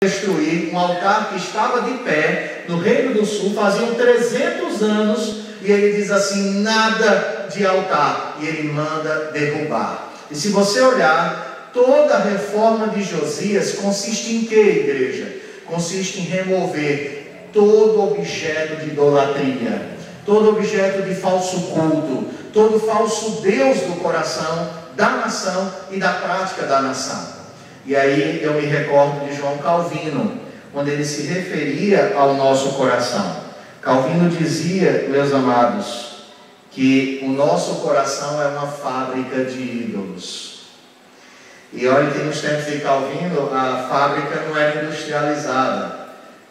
destruir um altar que estava de pé no Reino do Sul, faziam 300 anos, e ele diz assim: nada de altar, e ele manda derrubar. E se você olhar, toda a reforma de Josias consiste em quê, igreja? Consiste em remover todo objeto de idolatria, todo objeto de falso culto, todo falso Deus do coração da nação e da prática da nação. E aí eu me recordo de João Calvino, quando ele se referia ao nosso coração. Calvino dizia, meus amados, que o nosso coração é uma fábrica de ídolos. E olha que nos tempos de Calvino, a fábrica não era industrializada.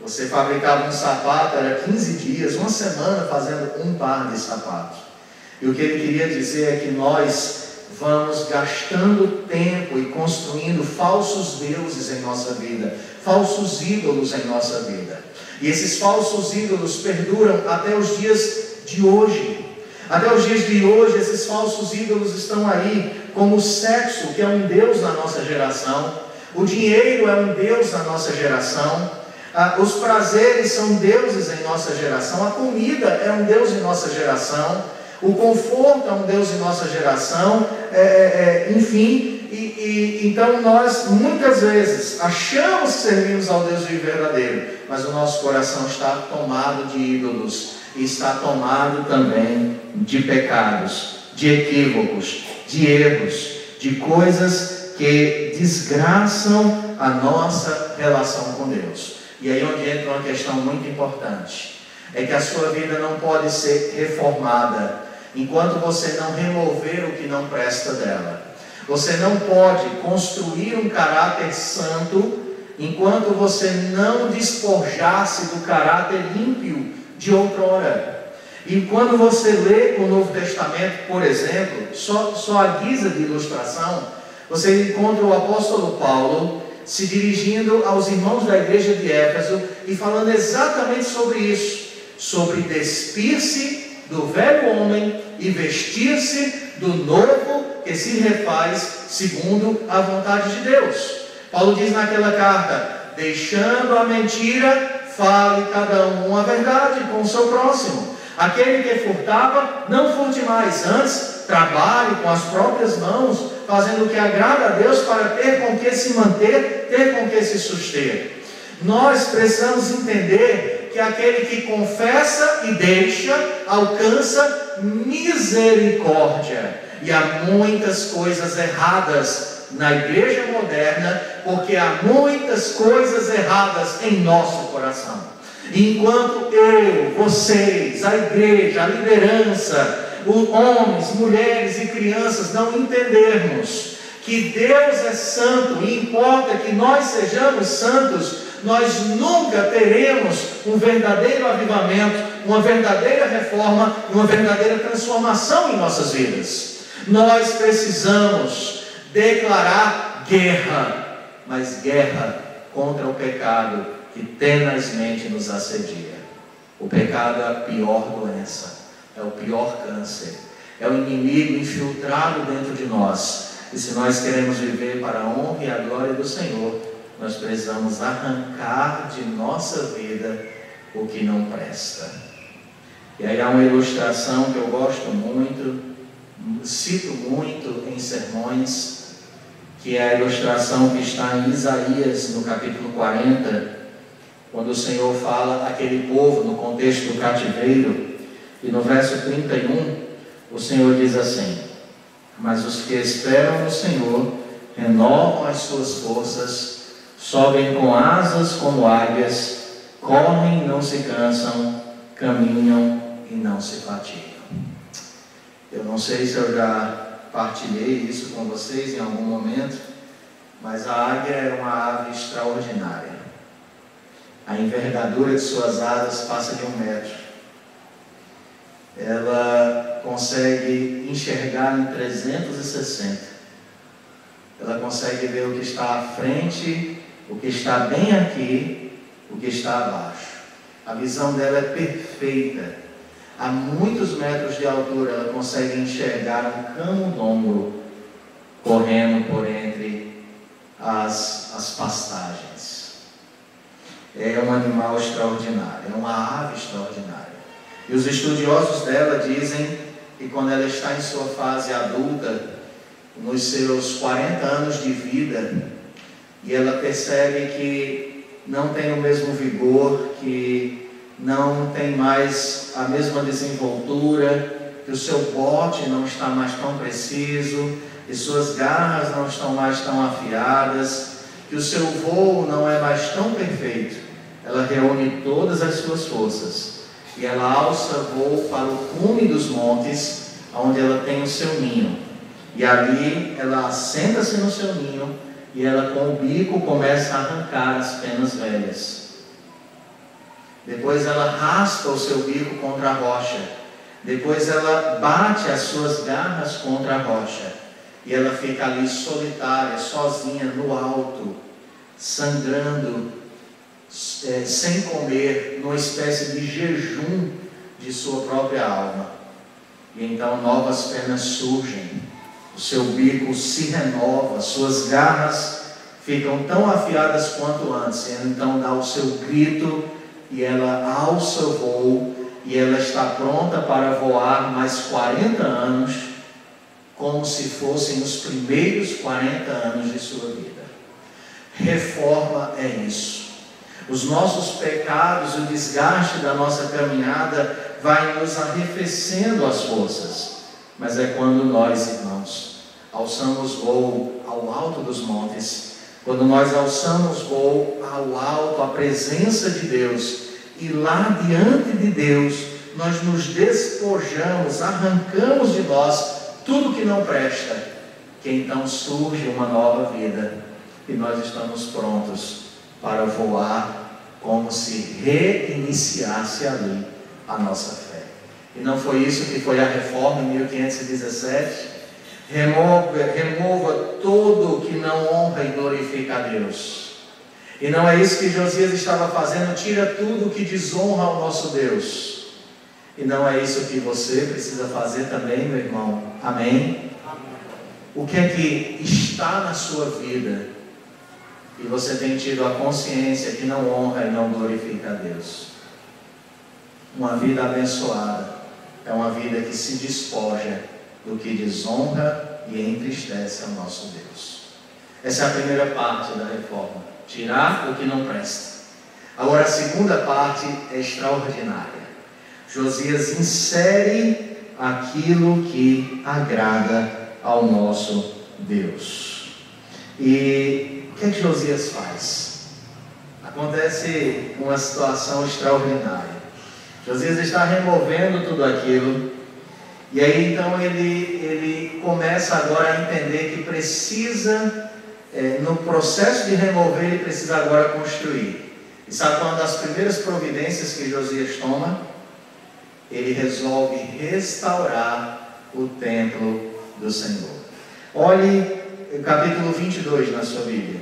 Você fabricava um sapato, era 15 dias, uma semana fazendo um par de sapatos. E o que ele queria dizer é que nós vamos gastando tempo e construindo falsos deuses em nossa vida, falsos ídolos em nossa vida. E esses falsos ídolos perduram até os dias de hoje. Até os dias de hoje, esses falsos ídolos estão aí, como o sexo, que é um deus na nossa geração, o dinheiro é um deus na nossa geração, os prazeres são deuses em nossa geração, a comida é um deus em nossa geração, o conforto é um Deus em nossa geração, enfim, então nós muitas vezes achamos que servimos ao Deus vivo e verdadeiro, mas o nosso coração está tomado de ídolos, e está tomado também de pecados, de equívocos, de erros, de coisas que desgraçam a nossa relação com Deus. E aí onde entra uma questão muito importante, é que a sua vida não pode ser reformada enquanto você não remover o que não presta dela. Você não pode construir um caráter santo enquanto você não despojar-se do caráter ímpio de outrora. E quando você lê o Novo Testamento, por exemplo, só a guisa de ilustração, você encontra o apóstolo Paulo se dirigindo aos irmãos da igreja de Éfeso e falando exatamente sobre isso, sobre despir-se do velho homem e vestir-se do novo que se refaz segundo a vontade de Deus. Paulo diz naquela carta: deixando a mentira, fale cada um a verdade com o seu próximo. Aquele que furtava, não furte mais, antes trabalhe com as próprias mãos, fazendo o que agrada a Deus, para ter com que se manter, ter com que se suster. Nós precisamos entender que aquele que confessa e deixa, alcança misericórdia. E há muitas coisas erradas na igreja moderna, porque há muitas coisas erradas em nosso coração. E enquanto eu, vocês, a igreja, a liderança, os homens, mulheres e crianças não entendermos que Deus é santo e importa que nós sejamos santos, nós nunca teremos um verdadeiro avivamento, uma verdadeira reforma, uma verdadeira transformação em nossas vidas. Nós precisamos declarar guerra, mas guerra contra o pecado que tenazmente nos assedia. O pecado é a pior doença, é o pior câncer, é o inimigo infiltrado dentro de nós. E se nós queremos viver para a honra e a glória do Senhor, nós precisamos arrancar de nossa vida o que não presta. E aí há uma ilustração que eu gosto muito, cito muito em sermões, que é a ilustração que está em Isaías, no capítulo 40, quando o Senhor fala àquele povo no contexto do cativeiro, e no verso 31, o Senhor diz assim: mas os que esperam no Senhor renovam as suas forças, sobem com asas como águias, correm e não se cansam, caminham e não se fatigam. Eu não sei se eu já partilhei isso com vocês em algum momento, mas a águia é uma ave extraordinária. A envergadura de suas asas passa de 1 metro. Ela consegue enxergar em 360. Ela consegue ver o que está à frente, o que está bem aqui, o que está abaixo. A visão dela é perfeita. A muitos metros de altura ela consegue enxergar um camundongo correndo por entre as pastagens. é um animal extraordinário, é uma ave extraordinária. E os estudiosos dela dizem que quando ela está em sua fase adulta, nos seus 40 anos de vida, e ela percebe que não tem o mesmo vigor, que não tem mais a mesma desenvoltura, que o seu bote não está mais tão preciso, que suas garras não estão mais tão afiadas, que o seu voo não é mais tão perfeito. Ela reúne todas as suas forças e ela alça voo para o cume dos montes, onde ela tem o seu ninho. E ali ela assenta-se no seu ninho e ela com o bico começa a arrancar as penas velhas. Depois ela raspa o seu bico contra a rocha. Depois ela bate as suas garras contra a rocha. E ela fica ali solitária, sozinha, no alto, sangrando, sem comer, numa espécie de jejum de sua própria alma. E então novas penas surgem, o seu bico se renova, suas garras ficam tão afiadas quanto antes. E ela então dá o seu grito e ela alça o voo e ela está pronta para voar mais 40 anos, como se fossem os primeiros 40 anos de sua vida. Reforma é isso. Os nossos pecados, o desgaste da nossa caminhada vai nos arrefecendo as forças. Mas é quando nós, irmãos, alçamos voo ao alto dos montes, quando nós alçamos voo ao alto, à presença de Deus, e lá diante de Deus, nós nos despojamos, arrancamos de nós tudo que não presta, que então surge uma nova vida, e nós estamos prontos para voar como se reiniciasse ali a nossa fé. E não foi isso que foi a reforma em 1517? Remova tudo que não honra e glorifica a Deus. E não é isso que Josias estava fazendo, tira tudo que desonra o nosso Deus. E não é isso que você precisa fazer também, meu irmão. Amém? O que é que está na sua vida e você tem tido a consciência que não honra e não glorifica a Deus? Uma vida abençoada é uma vida que se despoja do que desonra e entristece ao nosso Deus. Essa é a primeira parte da reforma, tirar o que não presta. Agora a segunda parte é extraordinária. Josias insere aquilo que agrada ao nosso Deus. E o que é que Josias faz? Acontece uma situação extraordinária. Josias está removendo tudo aquilo, e aí então ele começa agora a entender que precisa, no processo de remover, ele precisa agora construir. E sabe qual é uma das primeiras providências que Josias toma? Ele resolve restaurar o templo do Senhor. Olhe o capítulo 22 na sua Bíblia.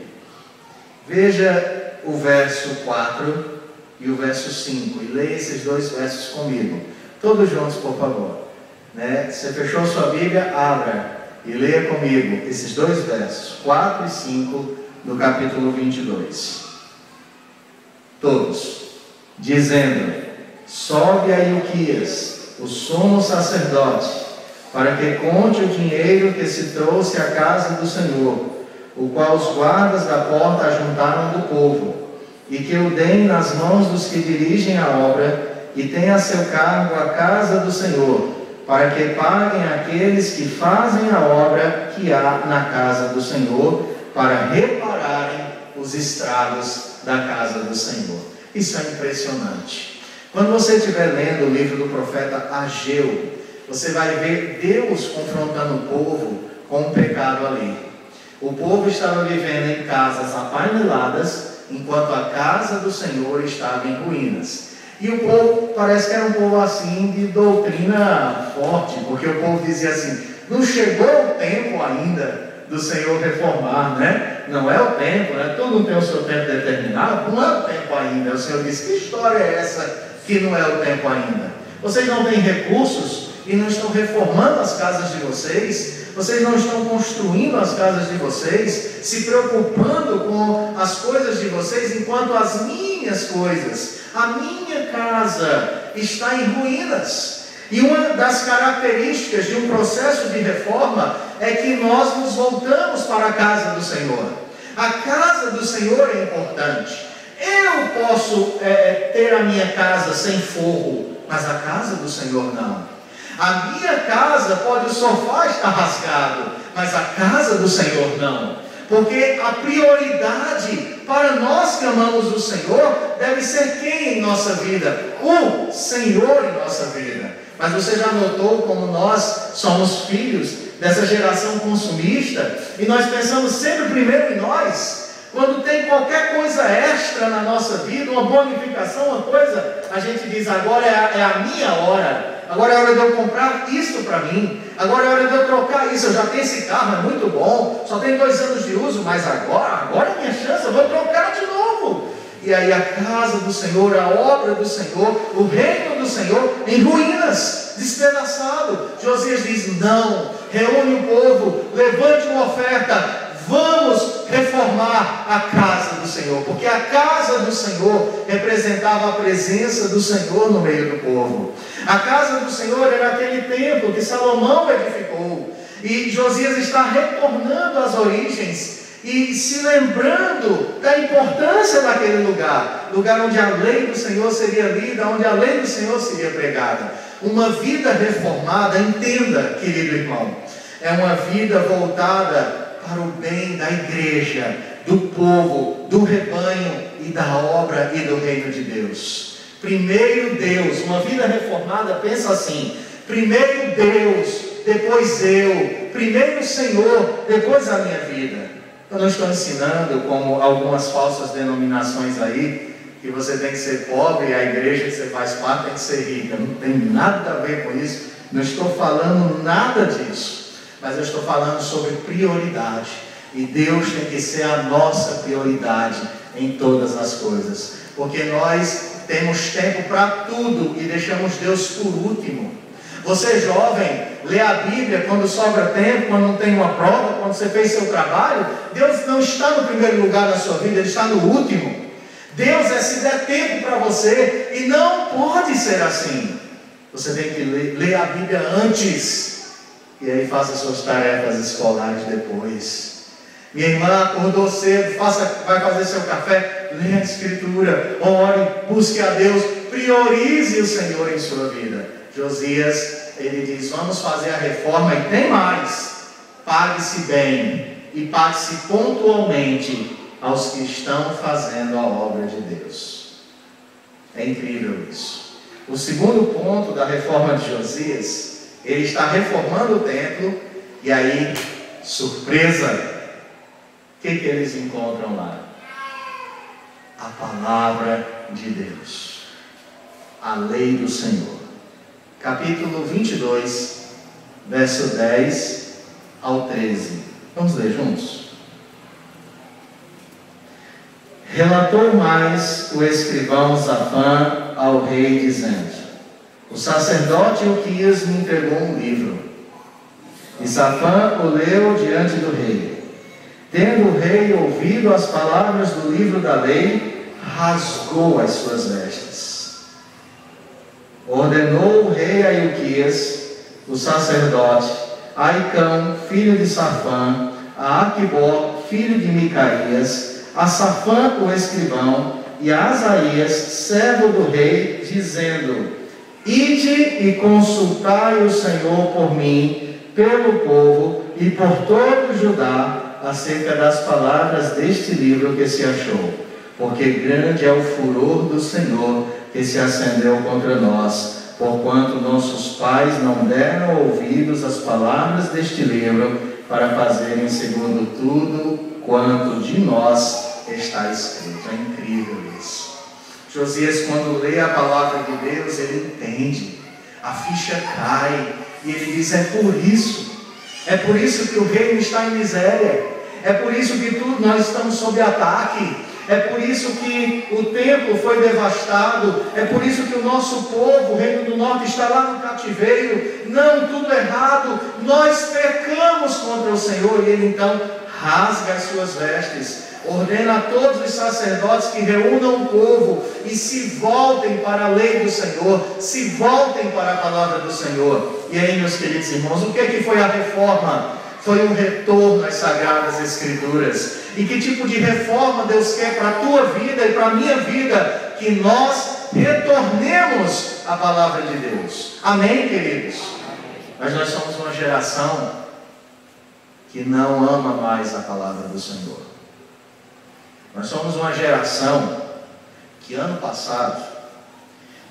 Veja o verso 4 e o verso 5. E leia esses dois versos comigo. Todos juntos, por favor. Você fechou sua Bíblia? Abra e leia comigo esses dois versos, 4 e 5 do capítulo 22. Todos. Dizendo: sobe a Ilquias, o sumo sacerdote, para que conte o dinheiro que se trouxe à casa do Senhor, o qual os guardas da porta ajuntaram do povo, e que o deem nas mãos dos que dirigem a obra, e tenha a seu cargo a casa do Senhor, para que paguem aqueles que fazem a obra que há na casa do Senhor, para repararem os estragos da casa do Senhor. Isso é impressionante. Quando você estiver lendo o livro do profeta Ageu, você vai ver Deus confrontando o povo com o pecado ali. O povo estava vivendo em casas apaineladas, enquanto a casa do Senhor estava em ruínas. E o povo parece que era um povo assim de doutrina forte, porque o povo dizia assim: não chegou o tempo ainda do Senhor reformar, né? Não é o tempo, né? Tudo tem o seu tempo determinado, não é o tempo ainda. O Senhor disse: que história é essa que não é o tempo ainda? Vocês não têm recursos e não estão reformando as casas de vocês, Vocês não estão construindo as casas de vocês, se preocupando com as coisas de vocês, enquanto as minhas coisas, a minha casa está em ruínas. E uma das características de um processo de reforma é que nós nos voltamos para a casa do Senhor. A casa do Senhor é importante. Eu posso ter a minha casa sem forro, mas a casa do Senhor não. A minha casa pode o sofá estar rasgado, mas a casa do Senhor não. Porque a prioridade para nós que amamos o Senhor deve ser quem em nossa vida? O Senhor em nossa vida. Mas você já notou como nós somos filhos dessa geração consumista e nós pensamos sempre primeiro em nós? Quando tem qualquer coisa extra na nossa vida, uma bonificação, uma coisa, a gente diz, agora é a minha hora. Agora é hora de eu comprar isso para mim. Agora é hora de eu trocar isso. Eu já tenho esse carro, é muito bom. Só tem 2 anos de uso, mas agora é minha chance, eu vou trocar de novo. E aí a casa do Senhor, a obra do Senhor, o reino do Senhor em ruínas, despedaçado. Josias diz, não, reúne o povo, levante uma oferta, vamos reformar a casa do Senhor, porque a casa do Senhor representava a presença do Senhor no meio do povo. A casa do Senhor era aquele templo que Salomão edificou, e Josias está retornando às origens e se lembrando da importância daquele lugar onde a lei do Senhor seria lida, onde a lei do Senhor seria pregada. Uma vida reformada, entenda, querido irmão, é uma vida voltada para o bem da igreja, do povo, do rebanho e da obra e do reino de Deus. Primeiro Deus, uma vida reformada pensa assim: primeiro Deus, depois eu, primeiro o Senhor, depois a minha vida. Eu não estou ensinando, como algumas falsas denominações aí, que você tem que ser pobre e a igreja que você faz parte tem que ser rica. Não tem nada a ver com isso. Não estou falando nada disso. Mas eu estou falando sobre prioridade. E Deus tem que ser a nossa prioridade em todas as coisas. Porque nós temos tempo para tudo e deixamos Deus por último. Você jovem, lê a Bíblia quando sobra tempo, quando não tem uma prova, quando você fez seu trabalho. Deus não está no primeiro lugar na sua vida, Ele está no último. Deus é se der tempo para você, e não pode ser assim. Você tem que ler a Bíblia antes, e aí faça suas tarefas escolares depois. Minha irmã acordou cedo, vai fazer seu café, leia a Escritura, ore, busque a Deus, priorize o Senhor em sua vida. Josias, ele diz, vamos fazer a reforma, e tem mais, pague-se bem, e pague-se pontualmente aos que estão fazendo a obra de Deus. É incrível isso. O segundo ponto da reforma de Josias, ele está reformando o templo, e aí, surpresa, o que eles encontram lá? A palavra de Deus, a lei do Senhor. Capítulo 22, verso 10 ao 13. Vamos ler juntos? Relatou mais o escrivão Safã ao rei, dizendo: o sacerdote Ilquias me entregou um livro. E Safã o leu diante do rei. Tendo o rei ouvido as palavras do livro da lei, rasgou as suas vestes. Ordenou o rei a Ilquias, o sacerdote, a Aicão, filho de Safã, a Aquibó, filho de Micaías, a Safã, o escrivão, e a Asaías, servo do rei, dizendo: ide e consultai o Senhor por mim, pelo povo e por todo Judá, acerca das palavras deste livro que se achou, porque grande é o furor do Senhor que se acendeu contra nós, porquanto nossos pais não deram ouvidos às palavras deste livro, para fazerem segundo tudo quanto de nós está escrito. É incrível isso. Josias, quando lê a palavra de Deus, ele entende, a ficha cai, e ele diz: é por isso que o reino está em miséria, é por isso que nós estamos sob ataque, é por isso que o templo foi devastado, é por isso que o nosso povo, o Reino do Norte, está lá no cativeiro. Não, tudo errado, nós pecamos contra o Senhor. E ele então rasga as suas vestes, ordena a todos os sacerdotes que reúnam o povo e se voltem para a lei do Senhor, se voltem para a palavra do Senhor. E aí, meus queridos irmãos, o que foi a reforma? Foi um retorno às Sagradas Escrituras. E que tipo de reforma Deus quer para a tua vida e para a minha vida? Que nós retornemos à palavra de Deus. Amém, queridos? Mas nós somos uma geração que não ama mais a palavra do Senhor. Nós somos uma geração que ano passado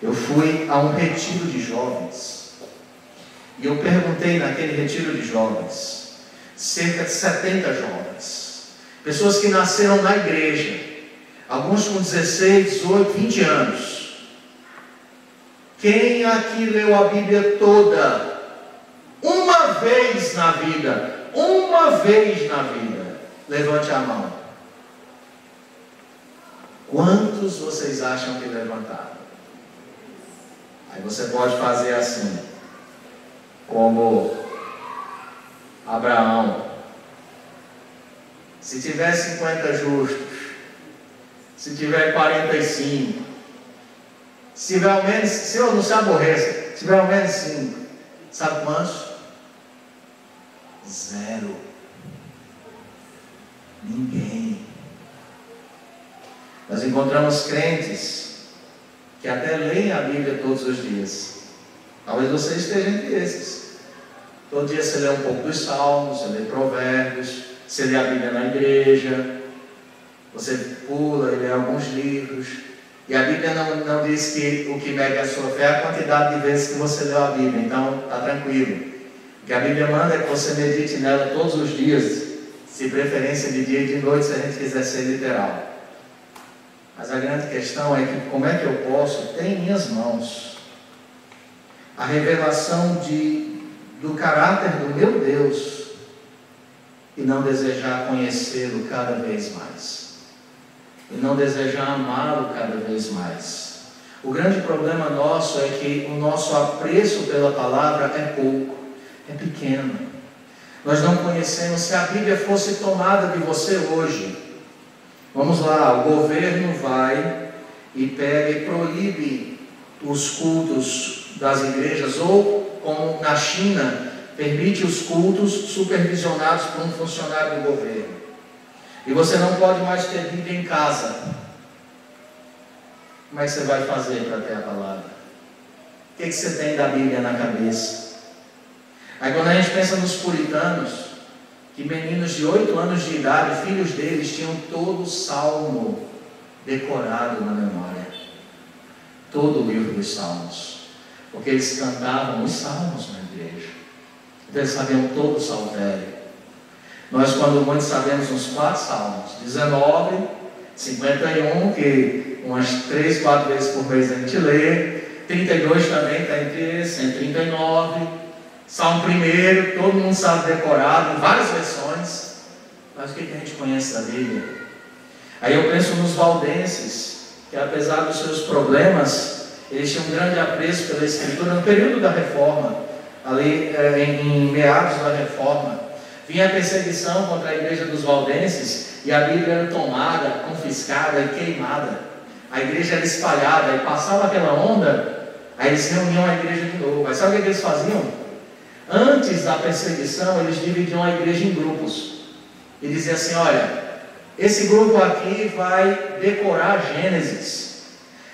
eu fui a um retiro de jovens. E eu perguntei naquele retiro de jovens, cerca de 70 jovens, pessoas que nasceram na igreja, alguns com 16, 18, 20 anos. Quem aqui leu a Bíblia toda? Uma vez na vida. Uma vez na vida. Levante a mão. Quantos vocês acham que levantaram? Aí você pode fazer assim, como Abraão. Se tiver 50 justos, se tiver 45, se tiver ao menos, se eu não se aborreça, se tiver ao menos 5, sabe quantos? 0. Ninguém. Nós encontramos crentes que até leem a Bíblia todos os dias. Talvez você esteja entre esses. Todo dia você lê um pouco dos Salmos, você lê Provérbios, você lê a Bíblia na igreja, você pula e lê alguns livros. E a Bíblia não diz que o que mede a sua fé é a quantidade de vezes que você leu a Bíblia. Então, está tranquilo. O que a Bíblia manda é que você medite nela todos os dias, se preferência de dia e de noite, se a gente quiser ser literal. Mas a grande questão é que como é que eu posso ter em minhas mãos a revelação do caráter do meu Deus e não desejar conhecê-lo cada vez mais, e não desejar amá-lo cada vez mais. O grande problema nosso é que o nosso apreço pela palavra é pouco, é pequeno. Nós não conhecemos. Se a Bíblia fosse tomada de você hoje, vamos lá, o governo vai e pega e proíbe os cultos das igrejas, ou como na China, permite os cultos supervisionados por um funcionário do governo. E você não pode mais ter Bíblia em casa. Como é que você vai fazer para ter a palavra? O que você tem da Bíblia na cabeça? Aí quando a gente pensa nos puritanos, que meninos de 8 anos de idade, filhos deles, tinham todo o Salmo decorado na memória. Todo o livro dos Salmos. Porque eles cantavam os Salmos na igreja. Então eles sabiam todo o saltério. Nós, quando muito, sabemos uns 4 Salmos. 19, 51, que umas 3, 4 vezes por mês a gente lê. 32 também está entre esses, 139. Salmo 1, todo mundo sabe decorado, em várias versões. Mas o que a gente conhece da Bíblia? Aí eu penso nos valdenses, que apesar dos seus problemas, eles tinham um grande apreço pela Escritura. No período da Reforma, ali em meados da Reforma, vinha a perseguição contra a igreja dos valdenses, e a Bíblia era tomada, confiscada e queimada. A igreja era espalhada, e passava aquela onda, aí eles reuniam a igreja de novo. Mas sabe o que eles faziam? Antes da perseguição, eles dividiam a igreja em grupos. E diziam assim: olha, esse grupo aqui vai decorar Gênesis,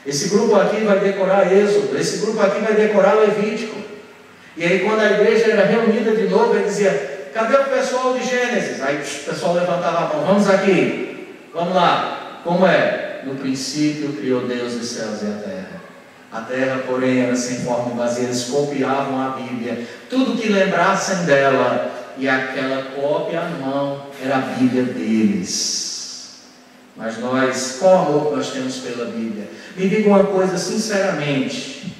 esse grupo aqui vai decorar Êxodo, esse grupo aqui vai decorar Levítico. E aí quando a igreja era reunida de novo, ele dizia: cadê o pessoal de Gênesis? Aí o pessoal levantava a mão: vamos aqui, vamos lá. Como é? No princípio criou Deus os céus e a terra. A terra, porém, era sem forma e vazia. Eles copiavam a Bíblia, tudo que lembrassem dela, e aquela cópia à mão era a Bíblia deles. Mas nós, qual amor que nós temos pela Bíblia? Me diga uma coisa sinceramente: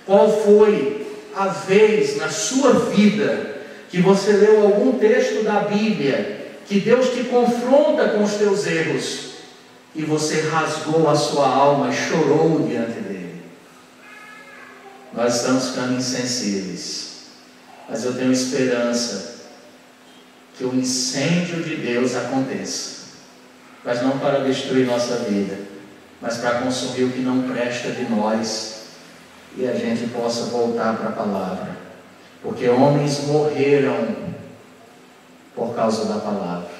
qual foi a vez na sua vida que você leu algum texto da Bíblia que Deus te confronta com os teus erros e você rasgou a sua alma e chorou diante dele. Nós estamos ficando insensíveis, mas eu tenho esperança que o incêndio de Deus aconteça, mas não para destruir nossa vida, mas para consumir o que não presta de nós, e a gente possa voltar para a palavra, porque homens morreram por causa da palavra,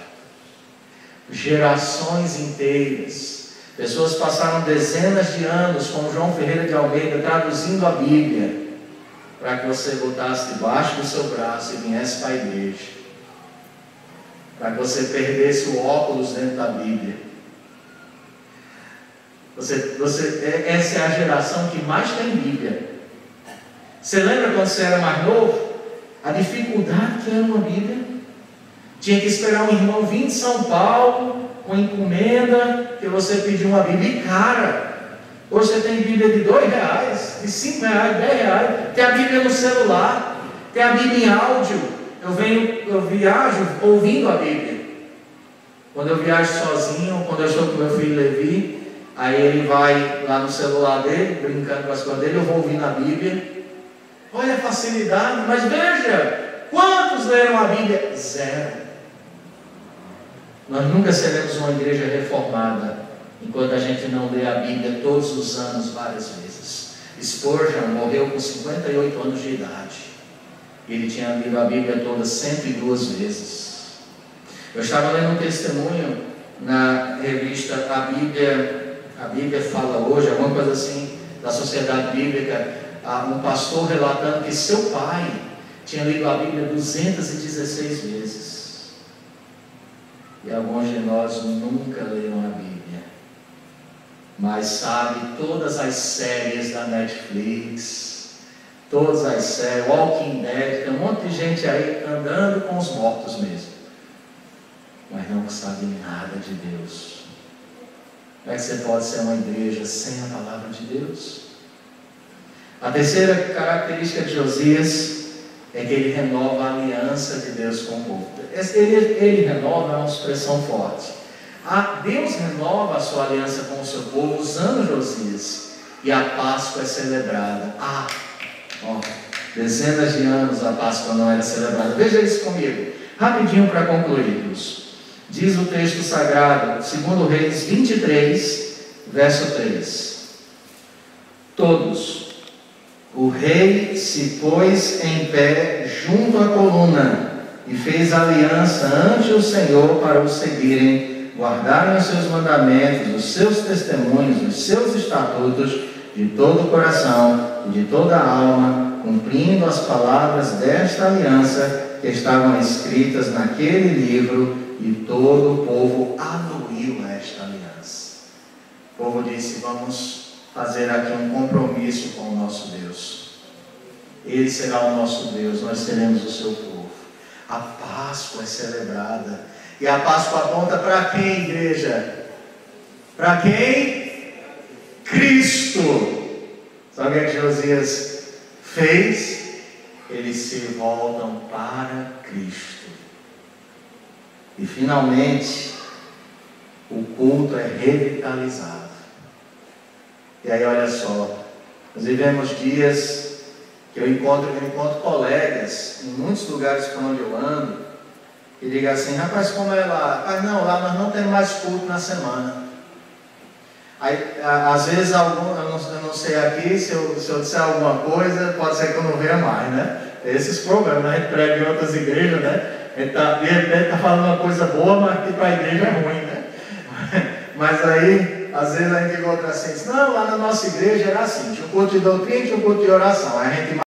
gerações inteiras, pessoas passaram dezenas de anos com João Ferreira de Almeida traduzindo a Bíblia, para que você botasse debaixo do seu braço e viesse para a igreja, para que você perdesse o óculos dentro da Bíblia. Essa é a geração que mais tem Bíblia. Você lembra quando você era mais novo? A dificuldade que era uma Bíblia. Tinha que esperar um irmão vir de São Paulo com encomenda, que você pediu uma Bíblia cara. Hoje você tem Bíblia de R$2, de R$5, R$10. Tem a Bíblia no celular, tem a Bíblia em áudio. Eu viajo ouvindo a Bíblia. Quando eu viajo sozinho, quando eu estou com meu filho Levi, aí ele vai lá no celular dele, brincando com as coisas dele, eu vou ouvindo a Bíblia. Olha a facilidade, mas veja, quantos leram a Bíblia? 0. Nós nunca seremos uma igreja reformada enquanto a gente não lê a Bíblia todos os anos, várias vezes. Spurgeon morreu com 58 anos de idade. Ele tinha lido a Bíblia toda 102 vezes. Eu estava lendo um testemunho na revista A Bíblia Fala Hoje, alguma coisa assim, da Sociedade Bíblica, um pastor relatando que seu pai tinha lido a Bíblia 216 vezes. E alguns de nós nunca leram a Bíblia, mas sabe todas as séries da Netflix, todas as séries, Walking Dead, tem um monte de gente aí andando com os mortos mesmo, mas não sabe nada de Deus. Como é que você pode ser uma igreja sem a palavra de Deus? A terceira característica de Josias é que ele renova a aliança de Deus com o povo. Ele renova é uma expressão forte. Deus renova a sua aliança com o seu povo usando Josias, e a Páscoa é celebrada. Dezenas de anos a Páscoa não era celebrada. Veja isso comigo, rapidinho para concluirmos. Diz o texto sagrado, 2 Reis 23, verso 3. Todos. O rei se pôs em pé junto à coluna e fez aliança ante o Senhor para o seguirem, guardarem os seus mandamentos, os seus testemunhos, os seus estatutos de todo o coração e de toda a alma, cumprindo as palavras desta aliança que estavam escritas naquele livro, e todo o povo anuiu esta aliança. O povo disse: vamos fazer aqui um compromisso com o nosso Deus. Ele será o nosso Deus, nós seremos o seu povo. A Páscoa é celebrada. E a Páscoa aponta para quem, igreja? Para quem? Cristo. Sabe o que Josias fez? Eles se voltam para Cristo. E finalmente, o culto é revitalizado. E aí olha só, nós vivemos dias que eu encontro colegas em muitos lugares por onde eu ando, e digam assim: rapaz, como é lá? Rapaz, não, lá nós não temos mais culto na semana. Aí, às vezes, eu não sei aqui, se eu disser alguma coisa, pode ser que eu não venha mais, né? Esses problemas, né? A gente prega em outras igrejas, né? De repente está falando uma coisa boa, mas aqui para a igreja é ruim, né? Mas aí, às vezes a gente encontra assim: não, lá na nossa igreja era assim, tinha um culto de doutrina e tinha um culto de oração. Aí a gente